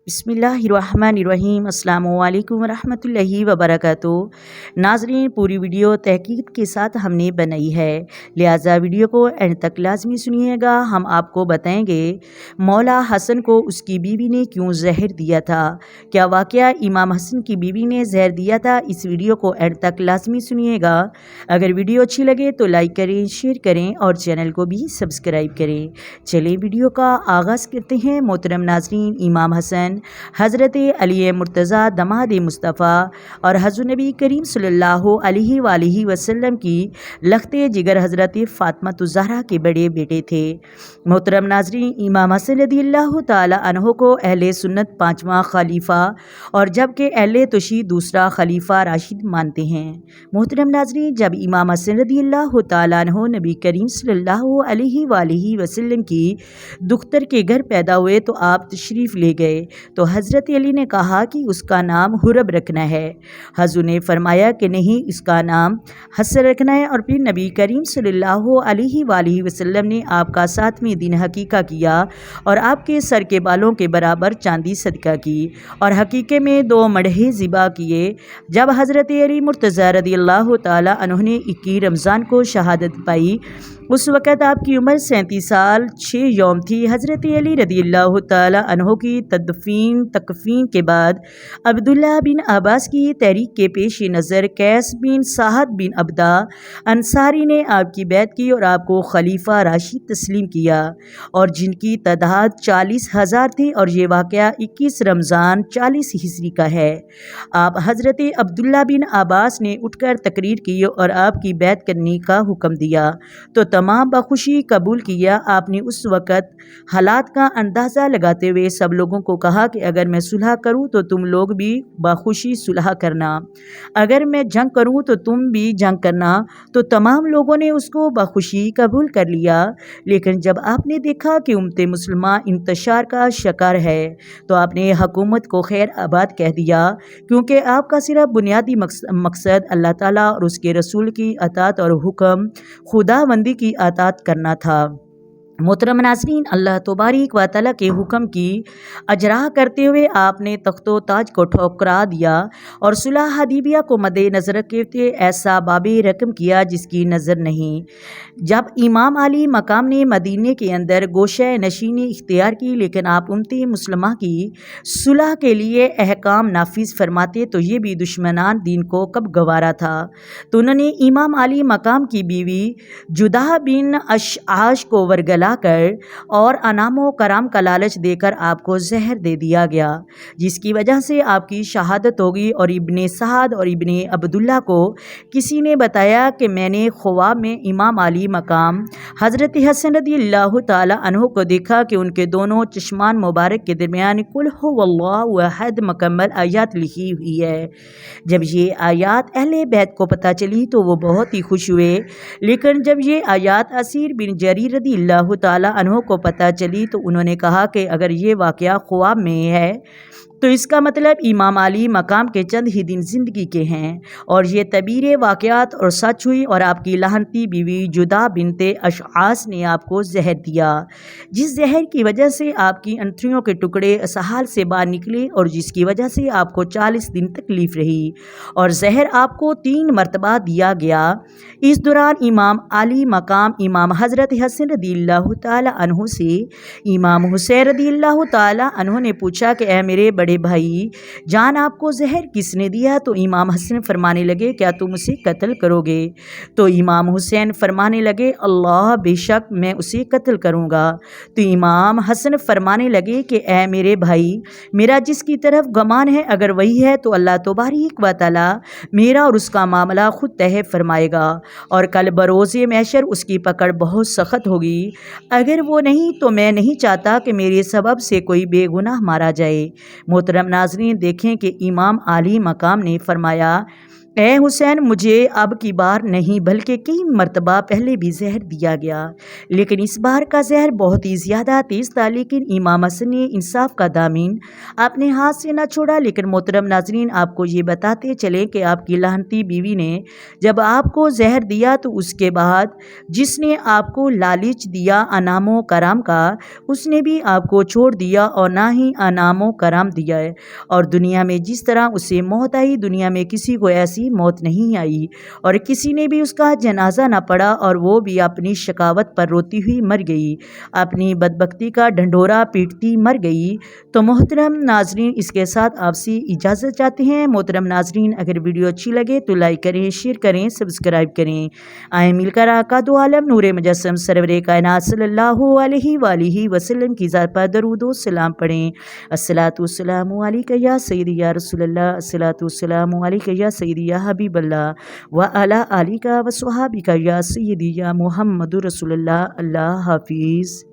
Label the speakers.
Speaker 1: बिस्मिल्लाहिर्रहमानिर्रहीम अस्सलामुअलैकुम रहमतुल्लाहि वबरकातुहू। नाज़रीन, पूरी वीडियो तहकीक के साथ हमने बनाई है, लिहाजा वीडियो को एंड तक लाजमी सुनिएगा। हम आपको बताएंगे मौला हसन को उसकी बीवी ने क्यों जहर दिया था। क्या वाक़या इमाम हसन की बीवी ने जहर दिया था? इस वीडियो को एंड तक लाजमी सुनिएगा। अगर वीडियो अच्छी लगे तो लाइक करें, शेयर करें और चैनल को भी सब्सक्राइब करें। चलें वीडियो का आगाज़ करते हैं। मोहतरम नाज़रीन, इमाम हसन हज़रत अली मुर्तज़ा दमाद मुस्तफ़ा और हज़रत नबी करीम सल्लल्लाहु अलैहि वसल्लम की लख्ते जिगर हज़रत फ़ातिमा ज़हरा के बड़े बेटे थे। मोहतरम नाज़रीन, इमाम हसन रज़ियल्लाहु ताला अन्हु को अहले सुन्नत पाँचवा खलीफा और जबकि अहले तशीह दूसरा खलीफा राशिद मानते हैं। मोहतरम नाज़रीन, जब इमाम हसन रज़ियल्लाहु ताला अन्हु नबी करीम सल्लल्लाहु अलैहि वसल्लम की दुख्तर के घर पैदा हुए तो आप तशरीफ़ ले गए तो हज़रत अली ने कहा कि उसका नाम हुरब रखना है। हज़ूर ने फरमाया कि नहीं, इसका नाम हसन रखना है। और फिर नबी करीम सल्लल्लाहु अलैहि वसल्लम ने आपका 7वें दिन हकीका किया और आपके सर के बालों के बराबर चांदी सदका की और हकीके में 2 मड़हे ज़िबा किए। जब हज़रत अली मुर्तज़ा रज़ियल्लाहु ताला अन्हु ने 21 रमज़ान को शहादत पाई, उस वक़्त आपकी उम्र 37 साल 6 यौम थी। हज़रत अली रज़ियल्लाहु ताला अन्हु की तकफ़ीन के बाद अब्दुल्ला बिन अब्बास की तहरीक के पेश नज़र कैस बिन साहद बिन अब्दा अंसारी ने आपकी बैत की और आपको खलीफा राशिद तस्लीम किया और जिनकी तादाद 40,000 थी। और ये वाक़या 21 रमज़ान 40 हिजरी का है। आप हज़रत अब्दुल्ला बिन अब्बास ने उठकर तकरीर की और आपकी बैत करने का हुक्म दिया तो तमाम बखुशी कबूल किया। आपने उस वक़्त हालात का अंदाज़ा लगाते हुए सब लोगों को कहा कि अगर मैं सुलह करूं तो तुम लोग भी बखुशी सुलह करना, अगर मैं जंग करूं तो तुम भी जंग करना। तो तमाम लोगों ने उसको बखुशी कबूल कर लिया। लेकिन जब आपने देखा कि उम्मत मुसलमान इंतशार का शिकार है तो आपने हुकूमत को खैर आबाद कह दिया, क्योंकि आपका सिर्फ बुनियादी मकसद अल्लाह ताला और उसके रसूल की अतात और हुक्म खुदाबंदी की अतात करना था। मोहतरम नाज़रीन, अल्लाह तबारक व तआला के हुक्म की अजरा करते हुए आपने तख्तो ताज को ठुकरा दिया और सुलह हदीबिया को मद्देनज़र रखते हुए ऐसा बाबे रकम किया जिसकी नज़र नहीं। जब इमाम अली मकाम ने मदीने के अंदर गोशा नशीनी इख्तियार की, लेकिन आप उम्मत मुसलमा की सुलह के लिए अहकाम नाफिज फरमाते तो ये भी दुश्मनान दीन को कब गवारा था। तो उन्होंने इमाम अली मकाम की बीवी जुदा बिन अशआश को वरगला कर और अनामो कराम का लालच देकर आपको जहर दे दिया गया, जिसकी वजह से आपकी शहादत होगी। और इब्ने साद और इब्ने अब्दुल्ला को किसी ने बताया कि मैंने ख्वाब में इमाम अली मकाम हज़रत हसन रज़ियल्लाहु ताला अन्हु को देखा कि उनके दोनों चश्मान मुबारक के दरमियान कुल हुवल्लाहु अहद मुकम्मल आयत लिखी हुई है। जब ये आयत अहले बैत को पता चली तो वो बहुत ही खुश हुए। लेकिन जब ये आयत असीर बिन जरीर रज़ियल्लाहु ताला अन्हु को पता चली तो उन्होंने कहा कि अगर ये वाक़या ख्वाब में है तो इसका मतलब इमाम अली मकाम के चंद ही दिन ज़िंदगी के हैं और ये तबीर वाक़यात और सच हुई और आपकी लाहनती बीवी जुदा बिनते अशआस ने आपको जहर दिया, जिस जहर की वजह से आपकी अंतड़ियों के टुकड़े असहाल से बाहर निकले और जिसकी वजह से आपको 40 दिन तकलीफ़ रही और जहर आपको 3 मरतबा दिया गया। इस दौरान इमाम अली मकाम इमाम हज़रत हसन रज़ियल्लाहु ताला अन्हु से इमाम हुसैन रज़ियल्लाहु ताला अन्हु ने पूछा कि ऐ मेरे बड़े भाई जान, आपको जहर किसने दिया? तो इमाम हसन फरमाने लगे, क्या तुम उसे कत्ल करोगे? तो इमाम हुसैन फरमाने लगे, अल्लाह, बेशक मैं उसे कत्ल करूँगा। तो इमाम हसन फरमाने लगे कि ऐ मेरे भाई, मेरा जिसकी तरफ गमान है अगर वही है तो अल्लाह तबारक व तआला मेरा और उसका मामला खुद तय फरमाएगा और कल बरोज़े महशर उसकी पकड़ बहुत सख्त होगी। अगर वो नहीं तो मैं नहीं चाहता कि मेरे सबब से कोई बेगुनाह मारा जाए। मोहतरम नाज़रीन, देखें कि इमाम अली मकाम ने फरमाया اے حسین، مجھے اب کی بار نہیں بلکہ کئی مرتبہ پہلے بھی زہر دیا گیا، لیکن اس بار کا زہر بہت ہی زیادہ تیز تھا۔ لیکن امام حسن نے انصاف کا دامن اپنے ہاتھ سے نہ چھوڑا۔ لیکن محترم ناظرین، آپ کو یہ بتاتے چلیں کہ آپ کی لعنتی بیوی نے جب آپ کو زہر دیا تو اس کے بعد جس نے آپ کو لالچ دیا انعام و کرام کا، اس نے بھی آپ کو چھوڑ دیا اور نہ ہی انعام و کرام دیا ہے۔ اور دنیا میں جس طرح اسے موت آئی، دنیا میں کسی کو ایسی موت نہیں آئی، اور کسی نے بھی اس کا جنازہ نہ پڑا، اور وہ بھی اپنی شقاوت پر روتی ہوئی مر گئی، اپنی بدبختی کا ڈھنڈورا پیٹتی مر گئی۔ تو محترم ناظرین، اس کے ساتھ آپ سے اجازت چاہتے ہیں۔ محترم ناظرین، اگر ویڈیو اچھی لگے تو لائک کریں، شیئر کریں، سبسکرائب کریں۔ آئیں مل کر آقا دو عالم نور مجسم سرور کائنات صلی اللہ علیہ وآلہ وسلم کی ذات پر درود و سلام پڑھیں۔ الصلاۃ والسلام علیک یا سیدی یا رسول اللہ، الصلاۃ والسلام علیک یا سیدی یا حبیب اللہ، وعلی آلک و صحابک یا سیدی یا محمد رسول اللہ۔ اللہ حافظ۔